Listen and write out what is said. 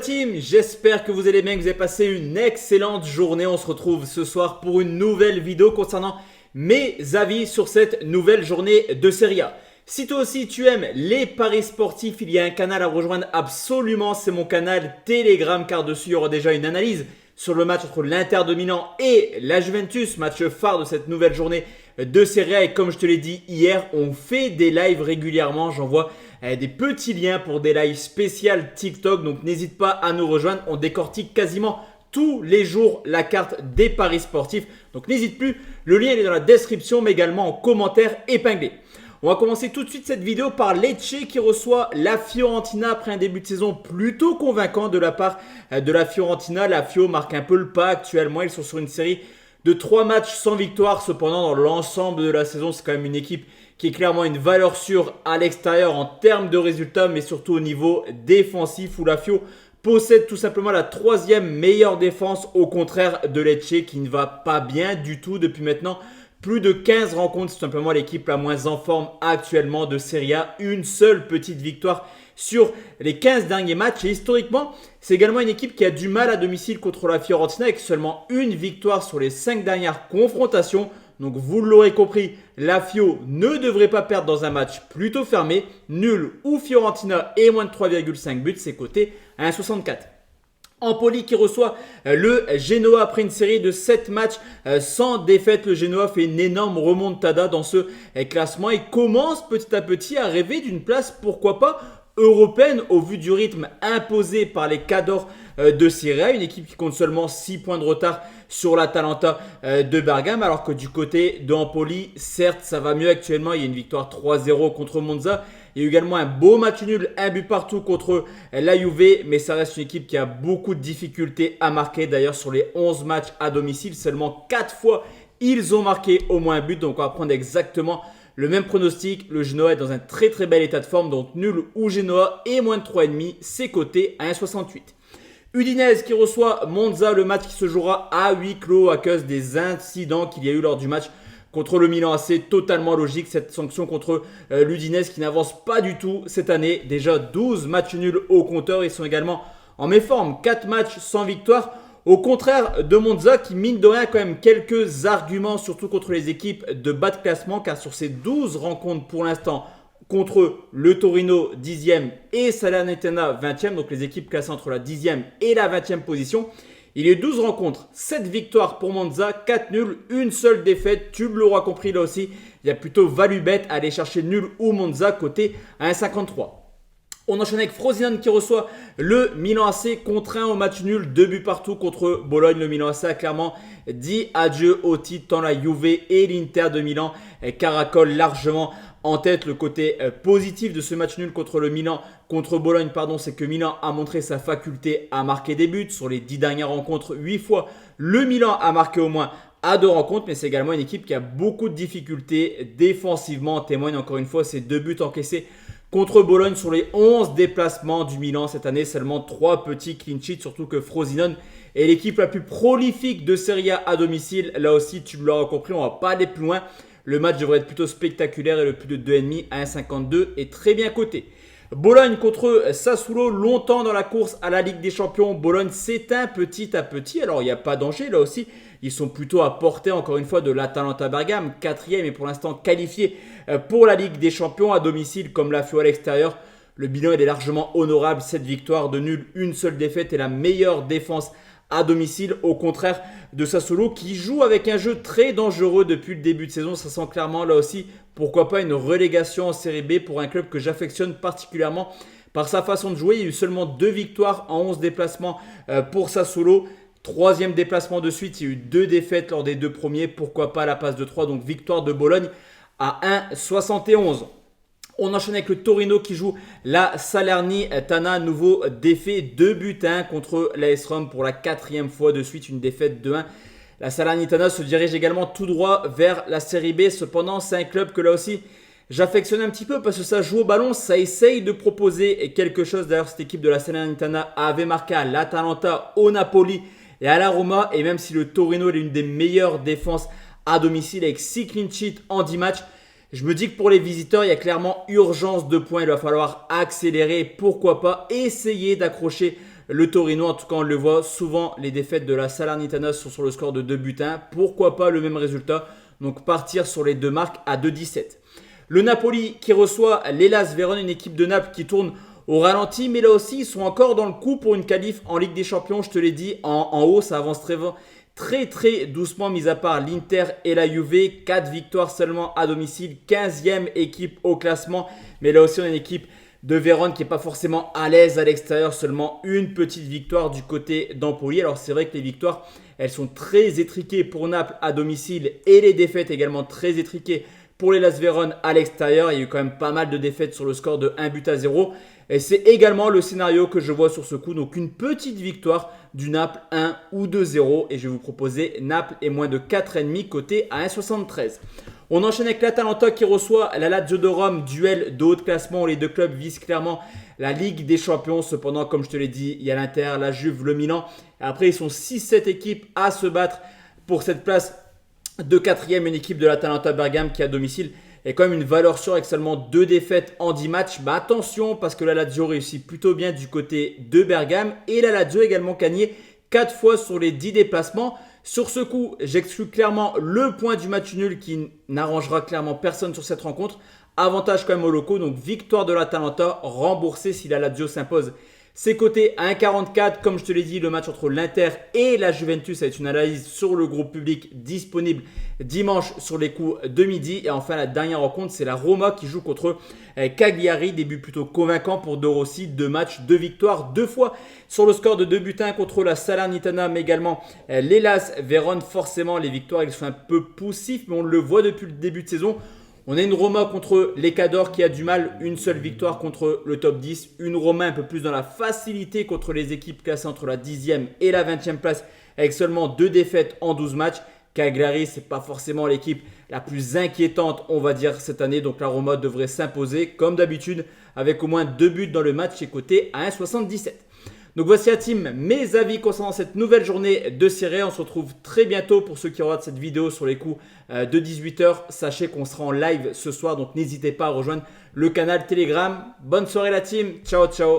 Team, j'espère que vous allez bien, que vous avez passé une excellente journée. On se retrouve ce soir pour une nouvelle vidéo concernant mes avis sur cette nouvelle journée de Serie A. Si toi aussi tu aimes les paris sportifs, il y a un canal à rejoindre absolument, c'est mon canal Telegram, car dessus il y aura déjà une analyse sur le match entre l'Inter de Milan et la Juventus, match phare de cette nouvelle journée de Serie A. Et comme je te l'ai dit hier, on fait des lives régulièrement, j'envoie des petits liens pour des lives spéciales TikTok, donc n'hésite pas à nous rejoindre. On décortique quasiment tous les jours la carte des paris sportifs, donc n'hésite plus, le lien est dans la description mais également en commentaire épinglé. On va commencer tout de suite cette vidéo par Lecce qui reçoit la Fiorentina après un début de saison plutôt convaincant de la part de la Fiorentina. La Fio marque un peu le pas actuellement, ils sont sur une série de 3 matchs sans victoire. Cependant, dans l'ensemble de la saison, c'est quand même une équipe qui est clairement une valeur sûre à l'extérieur en termes de résultats, mais surtout au niveau défensif où la Fio possède tout simplement la 3e meilleure défense, au contraire de Lecce qui ne va pas bien du tout depuis maintenant plus de 15 rencontres. C'est simplement l'équipe la moins en forme actuellement de Serie A. Une seule petite victoire sur les 15 derniers matchs. Et historiquement, c'est également une équipe qui a du mal à domicile contre la Fiorentina avec seulement une victoire sur les 5 dernières confrontations. Donc vous l'aurez compris, la Fio ne devrait pas perdre dans un match plutôt fermé. Nul ou Fiorentina et moins de 3,5 buts, c'est coté à 1,64. Empoli qui reçoit le Genoa après une série de 7 matchs sans défaite. Le Genoa fait une énorme remontada dans ce classement et commence petit à petit à rêver d'une place, pourquoi pas, européenne au vu du rythme imposé par les Cadors de Serie A. Une équipe qui compte seulement 6 points de retard sur l'Atalanta de Bergame, alors que du côté de Empoli, certes ça va mieux actuellement. Il y a une victoire 3-0 contre Monza. Il y a eu également un beau match nul, un but partout contre la Juve, mais ça reste une équipe qui a beaucoup de difficultés à marquer. D'ailleurs, sur les 11 matchs à domicile, seulement 4 fois, ils ont marqué au moins un but. Donc, on va prendre exactement le même pronostic. Le Genoa est dans un très très bel état de forme, donc nul ou Genoa et moins de 3,5, c'est coté à 1,68. Udinese qui reçoit Monza, le match qui se jouera à huis clos à cause des incidents qu'il y a eu lors du match contre le Milan AC. Totalement logique cette sanction contre l'Udinese qui n'avance pas du tout cette année. Déjà 12 matchs nuls au compteur. Ils sont également en méforme. 4 matchs sans victoire. Au contraire de Monza qui mine de rien quand même quelques arguments, surtout contre les équipes de bas de classement. Car sur ces 12 rencontres pour l'instant contre le Torino 10e et Salernitana 20e, donc les équipes classées entre la 10e et la 20e position, il y a eu 12 rencontres, 7 victoires pour Monza, 4 nuls, une seule défaite. Tu l'auras compris là aussi, il y a plutôt value bet à aller chercher nul ou Monza côté à 1,53. On enchaîne avec Frosinone qui reçoit le Milan AC, contraint au match nul, 2 buts partout contre Bologne. Le Milan AC a clairement dit adieu au titre tant la Juve et l'Inter de Milan caracolent largement en tête. Le côté positif de ce match nul contre Bologne, c'est que Milan a montré sa faculté à marquer des buts. Sur les 10 dernières rencontres, 8 fois, le Milan a marqué au moins à 2 rencontres, mais c'est également une équipe qui a beaucoup de difficultés défensivement. En témoigne encore une fois ces 2 buts encaissés contre Bologne sur les 11 déplacements du Milan cette année. Seulement 3 petits clean sheets, surtout que Frosinone est l'équipe la plus prolifique de Serie A à domicile. Là aussi, tu l'auras compris, on ne va pas aller plus loin. Le match devrait être plutôt spectaculaire et le plus de 2,5 à 1,52 est très bien coté. Bologne contre Sassuolo, longtemps dans la course à la Ligue des Champions. Bologne s'éteint petit à petit. Alors, il n'y a pas danger là aussi. Ils sont plutôt à portée, encore une fois, de l'Atalanta Bergame, 4e et pour l'instant qualifié pour la Ligue des Champions à domicile comme la Fio à l'extérieur. Le bilan il est largement honorable, 7 victoires de nul, une seule défaite et la meilleure défense à domicile, au contraire de Sassuolo qui joue avec un jeu très dangereux depuis le début de saison. Ça sent clairement là aussi, pourquoi pas une relégation en Série B pour un club que j'affectionne particulièrement par sa façon de jouer. Il y a eu seulement 2 victoires en 11 déplacements pour Sassuolo. 3e déplacement de suite, il y a eu 2 défaites lors des 2 premiers. Pourquoi pas la passe de 3, donc victoire de Bologne à 1,71. On enchaîne avec le Torino qui joue la Salernitana. Nouveau défait 2 buts à 1 contre l'AS Rome pour la 4e fois de suite. Une défaite de 1. La Salernitana se dirige également tout droit vers la Série B. Cependant, c'est un club que là aussi j'affectionne un petit peu parce que ça joue au ballon. Ça essaye de proposer quelque chose. D'ailleurs, cette équipe de la Salernitana avait marqué à l'Atalanta, au Napoli et à la Roma. Et même si le Torino est l'une des meilleures défenses à domicile avec 6 clean sheets en 10 matchs, je me dis que pour les visiteurs, il y a clairement urgence de points. Il va falloir accélérer, pourquoi pas essayer d'accrocher le Torino. En tout cas, on le voit souvent, les défaites de la Salernitana sont sur le score de 2-1. Pourquoi pas le même résultat? Donc partir sur les deux marques à 2-17. Le Napoli qui reçoit l'Hellas Vérone, une équipe de Naples qui tourne au ralenti, mais là aussi ils sont encore dans le coup pour une qualif en Ligue des Champions. Je te l'ai dit, en haut ça avance très doucement, mis à part l'Inter et la Juve. 4 victoires seulement à domicile, 15e équipe au classement, mais là aussi on a une équipe de Vérone qui n'est pas forcément à l'aise à l'extérieur, seulement une petite victoire du côté d'Empoli. Alors c'est vrai que les victoires, elles sont très étriquées pour Naples à domicile et les défaites également très étriquées pour l'Hellas Vérone à l'extérieur. Il y a eu quand même pas mal de défaites sur le score de 1-0. Et c'est également le scénario que je vois sur ce coup. Donc une petite victoire du Naples 1 ou 2-0. Et je vais vous proposer Naples et moins de 4,5 côté à 1,73. On enchaîne avec l'Atalanta qui reçoit la Lazio de Rome, duel de haut de classement où les deux clubs visent clairement la Ligue des Champions. Cependant, comme je te l'ai dit, il y a l'Inter, la Juve, le Milan. Et après, ils sont 6-7 équipes à se battre pour cette place de 4e. Une équipe de l'Atalanta Bergame qui à domicile est quand même une valeur sûre avec seulement 2 défaites en 10 matchs. Bah attention parce que la Lazio réussit plutôt bien du côté de Bergame et la Lazio également gagné 4 fois sur les 10 déplacements. Sur ce coup, j'exclus clairement le point du match nul qui n'arrangera clairement personne sur cette rencontre. Avantage quand même aux locaux, donc victoire de l'Atalanta remboursée si la Lazio s'impose. C'est coté à 1,44. Comme je te l'ai dit, le match entre l'Inter et la Juventus avec une analyse sur le groupe public disponible dimanche sur les coups de midi. Et enfin, la dernière rencontre, c'est la Roma qui joue contre Cagliari. Début plutôt convaincant pour De Rossi. 2 matchs, 2 victoires, 2 fois sur le score de 2-1 contre la Salernitana, mais également l'Hellas Vérone. Forcément, les victoires, ils sont un peu poussifs, mais on le voit depuis le début de saison. On a une Roma contre les Cadors qui a du mal, une seule victoire contre le top 10. Une Roma un peu plus dans la facilité contre les équipes classées entre la 10e et la 20e place avec seulement 2 défaites en 12 matchs. Cagliari, ce n'est pas forcément l'équipe la plus inquiétante, on va dire, cette année. Donc la Roma devrait s'imposer comme d'habitude avec au moins 2 buts dans le match et coté à 1,77. Donc voici la team, mes avis concernant cette nouvelle journée de Serie A. On se retrouve très bientôt pour ceux qui regardent cette vidéo sur les coups de 18h. Sachez qu'on sera en live ce soir, donc n'hésitez pas à rejoindre le canal Telegram. Bonne soirée la team, ciao ciao.